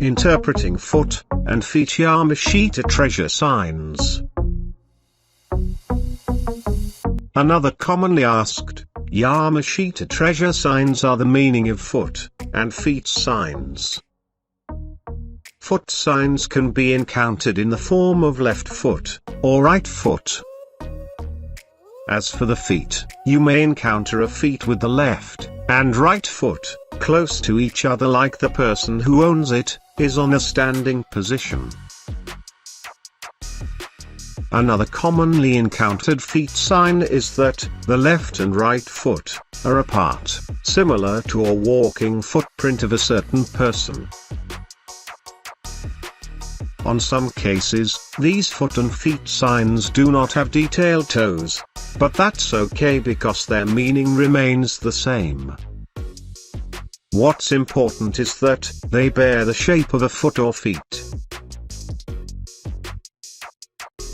Interpreting foot and feet Yamashita treasure signs. Another commonly asked Yamashita treasure signs are the meaning of foot and feet signs. Foot signs can be encountered in the form of left foot or right foot. As for the feet, you may encounter a feet with the left and right foot close to each other, like the person who owns it is on a standing position. Another commonly encountered feet sign is that the left and right foot are apart, similar to a walking footprint of a certain person. On some cases, these foot and feet signs do not have detailed toes, but that's okay because their meaning remains the same. What's important is that they bear the shape of a foot or feet.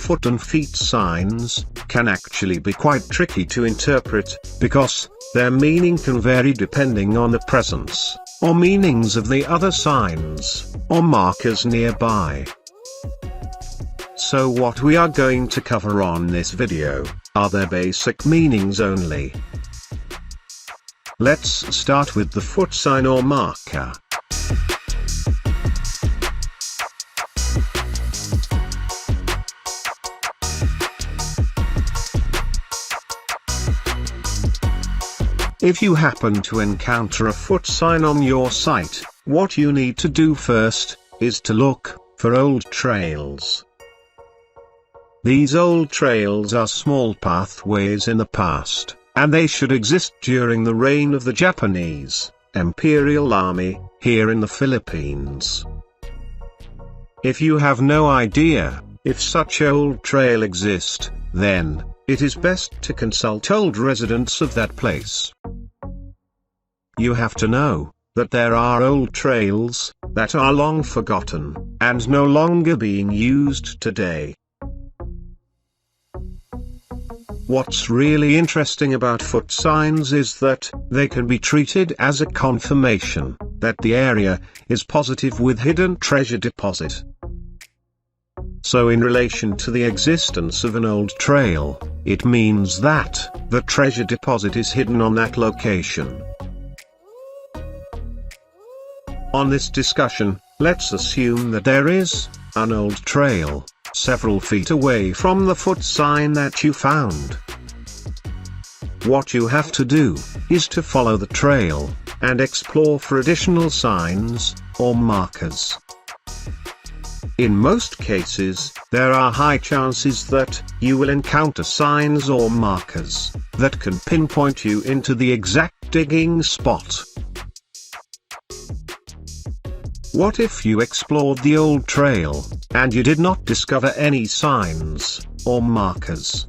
Foot and feet signs can actually be quite tricky to interpret, because their meaning can vary depending on the presence or meanings of the other signs or markers nearby. So what we are going to cover on this video are their basic meanings only. Let's start with the foot sign or marker. If you happen to encounter a foot sign on your site, what you need to do first is to look for old trails. These old trails are small pathways in the past, and they should exist during the reign of the Japanese Imperial Army here in the Philippines. If you have no idea if such old trail exist, then it is best to consult old residents of that place. You have to know that there are old trails that are long forgotten and no longer being used today. What's really interesting about foot signs is that they can be treated as a confirmation that the area is positive with hidden treasure deposit. So in relation to the existence of an old trail, it means that the treasure deposit is hidden on that location. On this discussion, let's assume that there is an old trail several feet away from the foot sign that you found. What you have to do is to follow the trail and explore for additional signs or markers. In most cases, there are high chances that you will encounter signs or markers that can pinpoint you into the exact digging spot. What if you explored the old trail and you did not discover any signs or markers?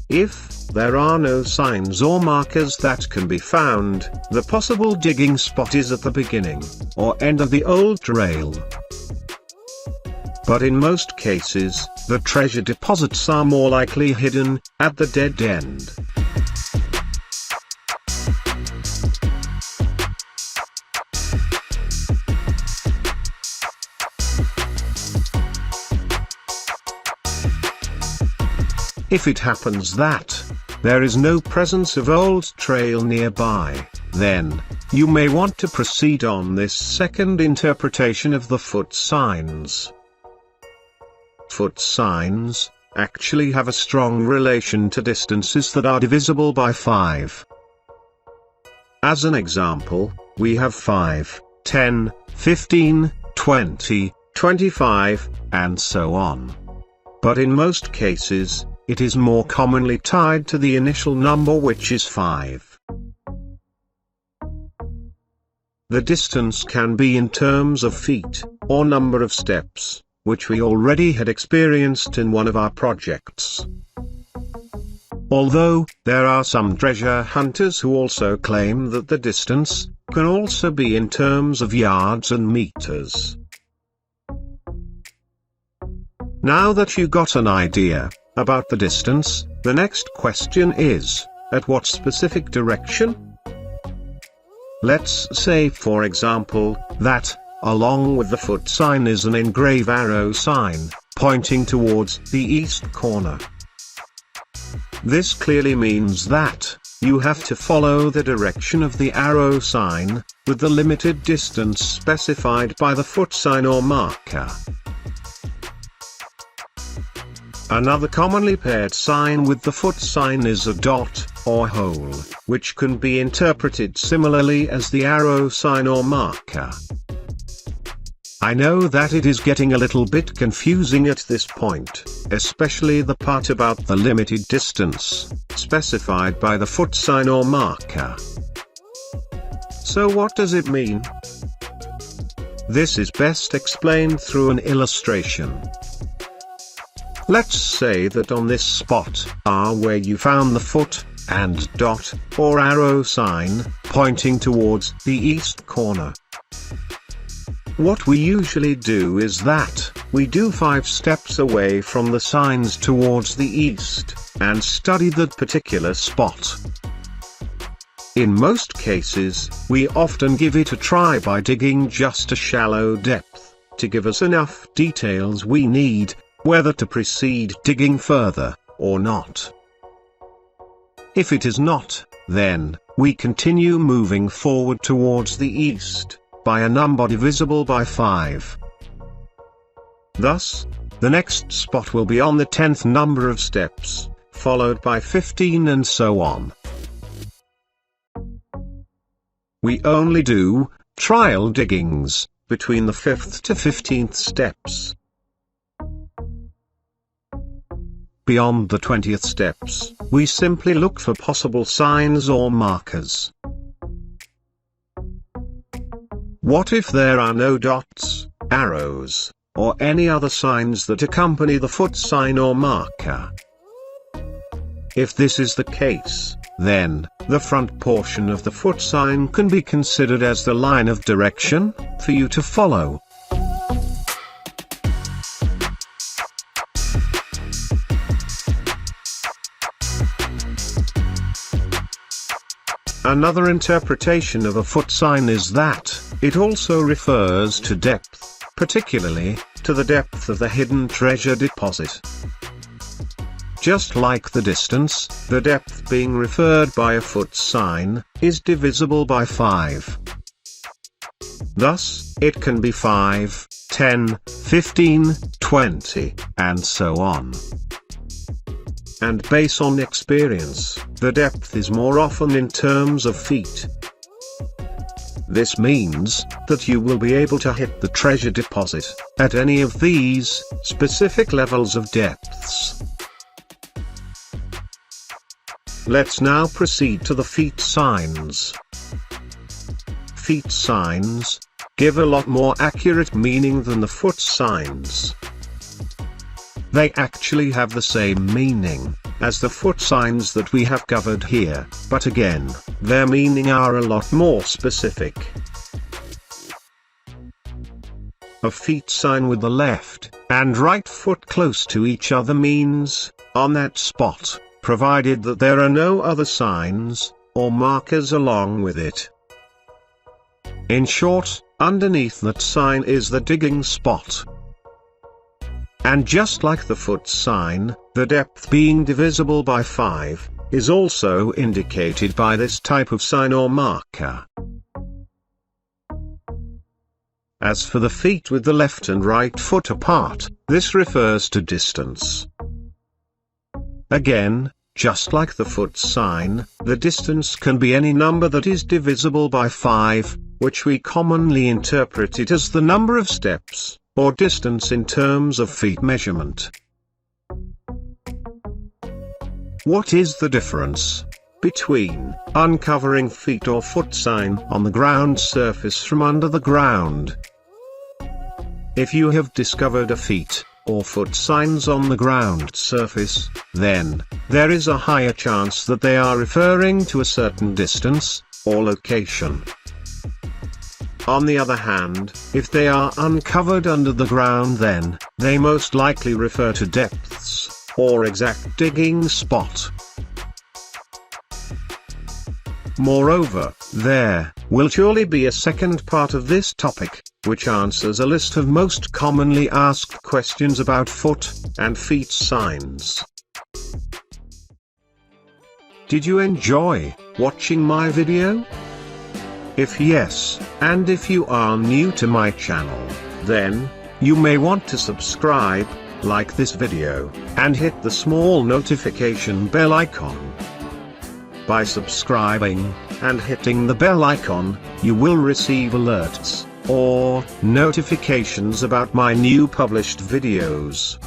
If there are no signs or markers that can be found, the possible digging spot is at the beginning or end of the old trail. But in most cases, the treasure deposits are more likely hidden at the dead end. If it happens that there is no presence of old trail nearby, then you may want to proceed on this second interpretation of the foot signs. Foot signs actually have a strong relation to distances that are divisible by 5. As an example, we have 5, 10, 15, 20, 25, and so on. But in most cases, it is more commonly tied to the initial number, which is 5. The distance can be in terms of feet, or number of steps, which we already had experienced in one of our projects. Although, there are some treasure hunters who also claim that the distance can also be in terms of yards and meters. Now that you got an idea about the distance, the next question is, at what specific direction? Let's say, for example, that Along with the foot sign is an engraved arrow sign, pointing towards the east corner. This clearly means that you have to follow the direction of the arrow sign, with the limited distance specified by the foot sign or marker. Another commonly paired sign with the foot sign is a dot, or hole, which can be interpreted similarly as the arrow sign or marker. I know that it is getting a little bit confusing at this point, especially the part about the limited distance, specified by the foot sign or marker. So what does it mean? This is best explained through an illustration. Let's say that on this spot are where you found the foot and dot, or arrow sign, pointing towards the east corner. What we usually do is that we do 5 steps away from the signs towards the east, and study that particular spot. In most cases, we often give it a try by digging just a shallow depth, to give us enough details we need, whether to proceed digging further, or not. If it is not, then we continue moving forward towards the east, by a number divisible by 5. Thus, the next spot will be on the 10th number of steps, followed by 15 and so on. We only do trial diggings between the 5th to 15th steps. Beyond the 20th steps, we simply look for possible signs or markers. What if there are no dots, arrows, or any other signs that accompany the foot sign or marker? If this is the case, then the front portion of the foot sign can be considered as the line of direction for you to follow. Another interpretation of a foot sign is that it also refers to depth, particularly to the depth of the hidden treasure deposit. Just like the distance, the depth being referred by a foot sign is divisible by 5. Thus, it can be 5, 10, 15, 20, and so on. And based on experience, the depth is more often in terms of feet. This means that you will be able to hit the treasure deposit at any of these specific levels of depths. Let's now proceed to the feet signs. Feet signs give a lot more accurate meaning than the foot signs. They actually have the same meaning as the foot signs that we have covered here, but again, their meaning are a lot more specific. A feet sign with the left and right foot close to each other means, on that spot, provided that there are no other signs or markers along with it. In short, underneath that sign is the digging spot. And just like the foot sign, the depth being divisible by 5, is also indicated by this type of sign or marker. As for the feet with the left and right foot apart, this refers to distance. Again, just like the foot sign, the distance can be any number that is divisible by 5, which we commonly interpret it as the number of steps, or distance in terms of feet measurement. What is the difference between uncovering feet or foot sign on the ground surface from under the ground? If you have discovered a feet or foot signs on the ground surface, then there is a higher chance that they are referring to a certain distance or location. On the other hand, if they are uncovered under the ground, then they most likely refer to depths or exact digging spot. Moreover, there will surely be a second part of this topic, which answers a list of most commonly asked questions about foot and feet signs. Did you enjoy watching my video? If yes, and if you are new to my channel, then you may want to subscribe, like this video, and hit the small notification bell icon. By subscribing and hitting the bell icon, you will receive alerts or notifications about my new published videos.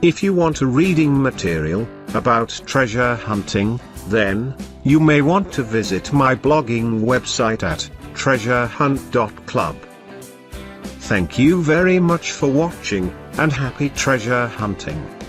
If you want a reading material about treasure hunting, then you may want to visit my blogging website at treasurehunt.club. Thank you very much for watching, and happy treasure hunting.